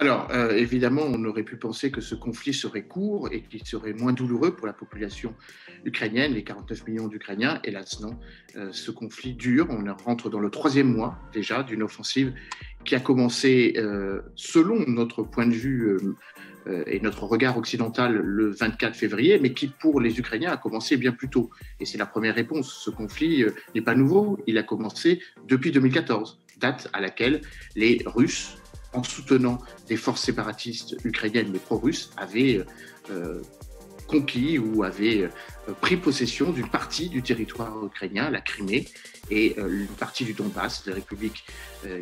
Alors, évidemment, on aurait pu penser que ce conflit serait court et qu'il serait moins douloureux pour la population ukrainienne, les 49 millions d'Ukrainiens. Hélas, non. Ce conflit dure. On rentre dans le 3e mois déjà d'une offensive qui a commencé, selon notre point de vue et notre regard occidental, le 24 février, mais qui, pour les Ukrainiens, a commencé bien plus tôt. Et c'est la première réponse. Ce conflit n'est pas nouveau. Il a commencé depuis 2014, date à laquelle les Russes, en soutenant des forces séparatistes ukrainiennes mais pro-russes, avaient conquis ou avaient pris possession d'une partie du territoire ukrainien, la Crimée, et une partie du Donbass, les républiques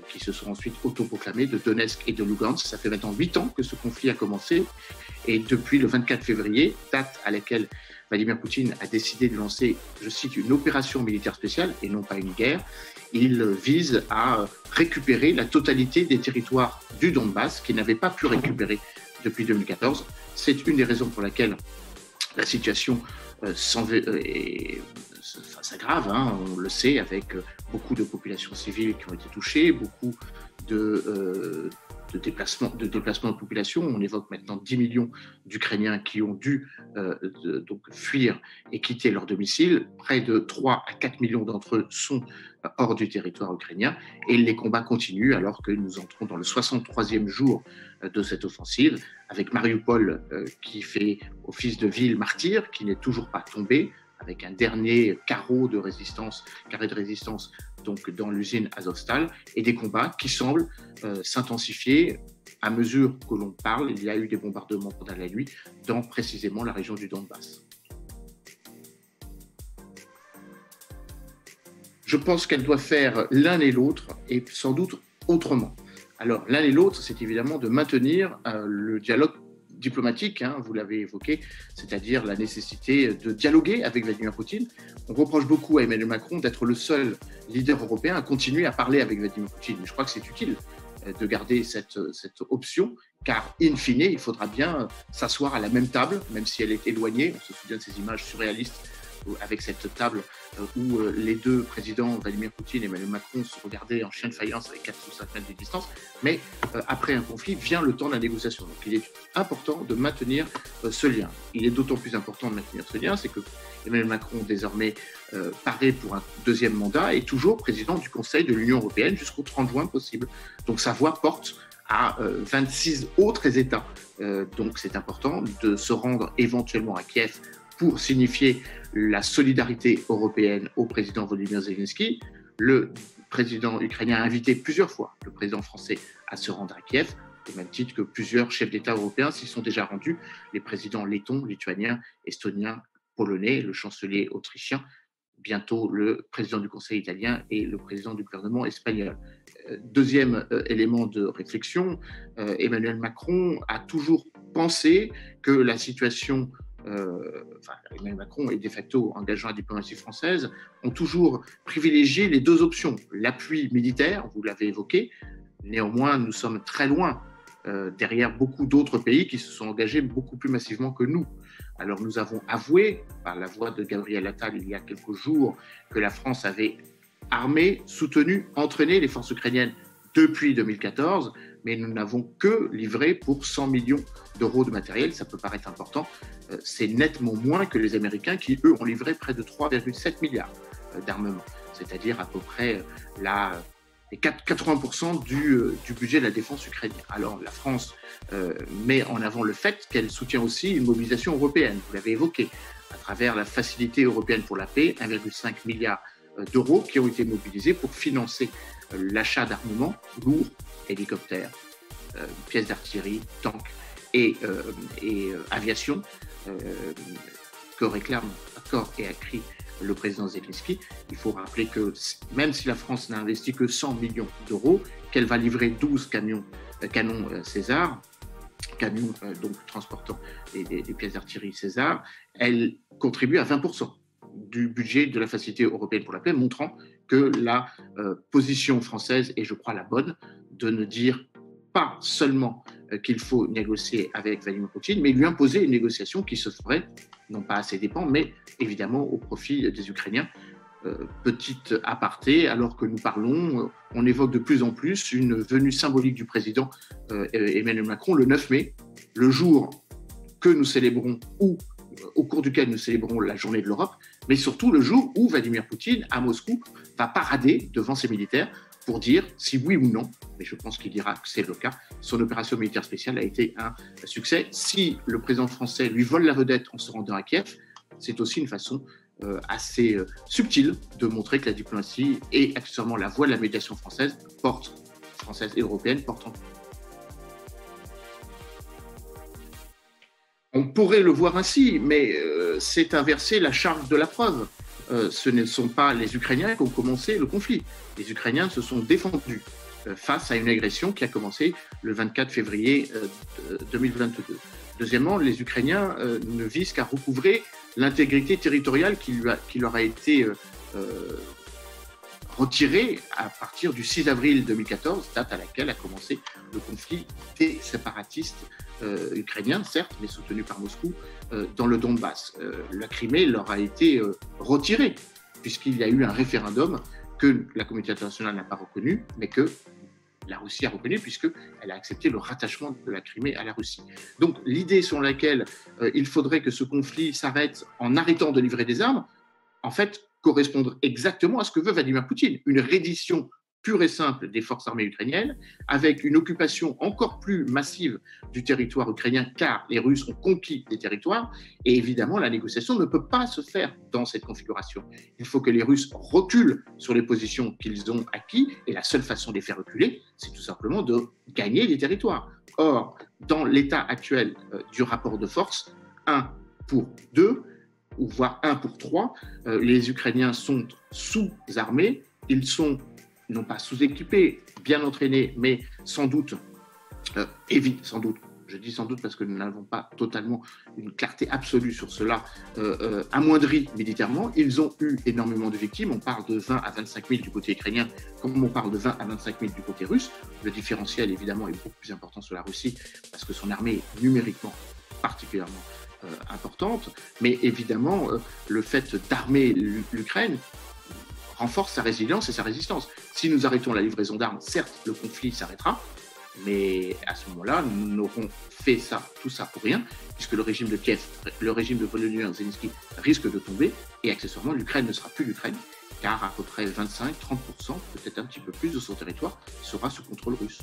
qui se sont ensuite autoproclamées de Donetsk et de Lugansk. Ça fait maintenant 8 ans que ce conflit a commencé, et depuis le 24 février, date à laquelle Vladimir Poutine a décidé de lancer, je cite, une opération militaire spéciale et non pas une guerre. Il vise à récupérer la totalité des territoires du Donbass qu'il n'avait pas pu récupérer depuis 2014. C'est une des raisons pour laquelle la situation s'aggrave, on le sait, avec beaucoup de populations civiles qui ont été touchées, beaucoup de déplacements de population. On évoque maintenant 10 millions d'Ukrainiens qui ont dû donc fuir et quitter leur domicile. Près de 3 à 4 millions d'entre eux sont hors du territoire ukrainien, et les combats continuent alors que nous entrons dans le 63e jour de cette offensive, avec Mariupol qui fait office de ville martyre, qui n'est toujours pas tombée, avec un dernier carré de résistance donc dans l'usine Azovstal, et des combats qui semblent s'intensifier à mesure que l'on parle. Il y a eu des bombardements pendant la nuit dans précisément la région du Donbass. Je pense qu'elle doit faire l'un et l'autre, et sans doute autrement. Alors, l'un et l'autre, c'est évidemment de maintenir le dialogue diplomatique, vous l'avez évoqué, c'est-à-dire la nécessité de dialoguer avec Vladimir Poutine. On reproche beaucoup à Emmanuel Macron d'être le seul leader européen à continuer à parler avec Vladimir Poutine. Mais je crois que c'est utile de garder cette option, car in fine, il faudra bien s'asseoir à la même table, même si elle est éloignée. On se souvient de ces images surréalistes avec cette table où les deux présidents, Vladimir Poutine et Emmanuel Macron, se regardaient en chien de faïence avec 4 ou 5 mètres de distance. Mais après un conflit, vient le temps de la négociation. Donc il est important de maintenir ce lien. Il est d'autant plus important de maintenir ce lien, c'est que Emmanuel Macron, désormais, paraît pour un 2e mandat, et toujours président du Conseil de l'Union européenne jusqu'au 30 juin possible. Donc sa voix porte à 26 autres États. Donc c'est important de se rendre éventuellement à Kiev pour signifier la solidarité européenne au président Volodymyr Zelensky. Le président ukrainien a invité plusieurs fois le président français à se rendre à Kiev, au même titre que plusieurs chefs d'État européens s'y sont déjà rendus, les présidents lettons, lituaniens, estoniens, polonais, le chancelier autrichien, bientôt le président du Conseil italien et le président du gouvernement espagnol. Deuxième élément de réflexion, Emmanuel Macron a toujours pensé que la situation Emmanuel Macron et de facto engageant la diplomatie française ont toujours privilégié les deux options. L'appui militaire, vous l'avez évoqué, néanmoins nous sommes très loin derrière beaucoup d'autres pays qui se sont engagés beaucoup plus massivement que nous. Alors nous avons avoué, par la voix de Gabriel Attal il y a quelques jours, que la France avait armé, soutenu, entraîné les forces ukrainiennes depuis 2014, mais nous n'avons que livré pour 100 millions d'euros de matériel. Ça peut paraître important, c'est nettement moins que les Américains qui, eux, ont livré près de 3,7 milliards d'armement, c'est-à-dire à peu près les 80% du budget de la défense ukrainienne. Alors la France met en avant le fait qu'elle soutient aussi une mobilisation européenne, vous l'avez évoqué, à travers la Facilité européenne pour la paix, 1,5 milliard d'euros qui ont été mobilisés pour financer l'achat d'armements lourds, hélicoptères, pièces d'artillerie, tanks et aviation que réclame à corps et à cri le président Zelensky. Il faut rappeler que même si la France n'a investi que 100 millions d'euros, qu'elle va livrer 12 canons César, camions donc transportant des pièces d'artillerie César, elle contribue à 20% du budget de la Facilité européenne pour la paix, montrant que la position française est, je crois, la bonne, de ne dire pas seulement qu'il faut négocier avec Vladimir Poutine, mais lui imposer une négociation qui se ferait, non pas à ses dépens, mais évidemment au profit des Ukrainiens. petite aparté, alors que nous parlons, on évoque de plus en plus une venue symbolique du président Emmanuel Macron le 9 mai, le jour que nous célébrons ou au cours duquel nous célébrons la journée de l'Europe, mais surtout le jour où Vladimir Poutine, à Moscou, va parader devant ses militaires pour dire si oui ou non, mais je pense qu'il dira que c'est le cas, son opération militaire spéciale a été un succès. Si le président français lui vole la vedette en se rendant à Kiev, c'est aussi une façon assez subtile de montrer que la diplomatie et accessoirement la voie de la médiation française et européenne porte en. On pourrait le voir ainsi, mais c'est inverser la charge de la preuve. Ce ne sont pas les Ukrainiens qui ont commencé le conflit. Les Ukrainiens se sont défendus face à une agression qui a commencé le 24 février 2022. Deuxièmement, les Ukrainiens ne visent qu'à recouvrer l'intégrité territoriale qui leur a été retirée à partir du 6 avril 2014, date à laquelle a commencé le conflit des séparatistes ukrainiens, certes, mais soutenus par Moscou, dans le Donbass. La Crimée leur a été retirée, puisqu'il y a eu un référendum que la communauté internationale n'a pas reconnu, mais que la Russie a reconnu, puisqu'elle a accepté le rattachement de la Crimée à la Russie. Donc l'idée selon laquelle il faudrait que ce conflit s'arrête en arrêtant de livrer des armes, en fait, correspondre exactement à ce que veut Vladimir Poutine, une reddition pure et simple des forces armées ukrainiennes, avec une occupation encore plus massive du territoire ukrainien, car les Russes ont conquis des territoires, et évidemment, la négociation ne peut pas se faire dans cette configuration. Il faut que les Russes reculent sur les positions qu'ils ont acquises, et la seule façon de les faire reculer, c'est tout simplement de gagner des territoires. Or, dans l'état actuel du rapport de force, 1 pour 2, ou voire 1 pour 3, les Ukrainiens sont sous-armés, ils sont non pas sous-équipés, bien entraînés, mais sans doute, je dis sans doute parce que nous n'avons pas totalement une clarté absolue sur cela, amoindris militairement. Ils ont eu énormément de victimes, on parle de 20 à 25 000 du côté ukrainien, comme on parle de 20 à 25 000 du côté russe. Le différentiel, évidemment, est beaucoup plus important sur la Russie, parce que son armée est numériquement particulièrement importante, mais évidemment, le fait d'armer l'Ukraine renforce sa résilience et sa résistance. Si nous arrêtons la livraison d'armes, certes, le conflit s'arrêtera, mais à ce moment-là, nous n'aurons fait tout ça pour rien, puisque le régime de Kiev, le régime de Volodymyr Zelensky risque de tomber, et accessoirement, l'Ukraine ne sera plus l'Ukraine, car à peu près 25-30%, peut-être un petit peu plus de son territoire, sera sous contrôle russe.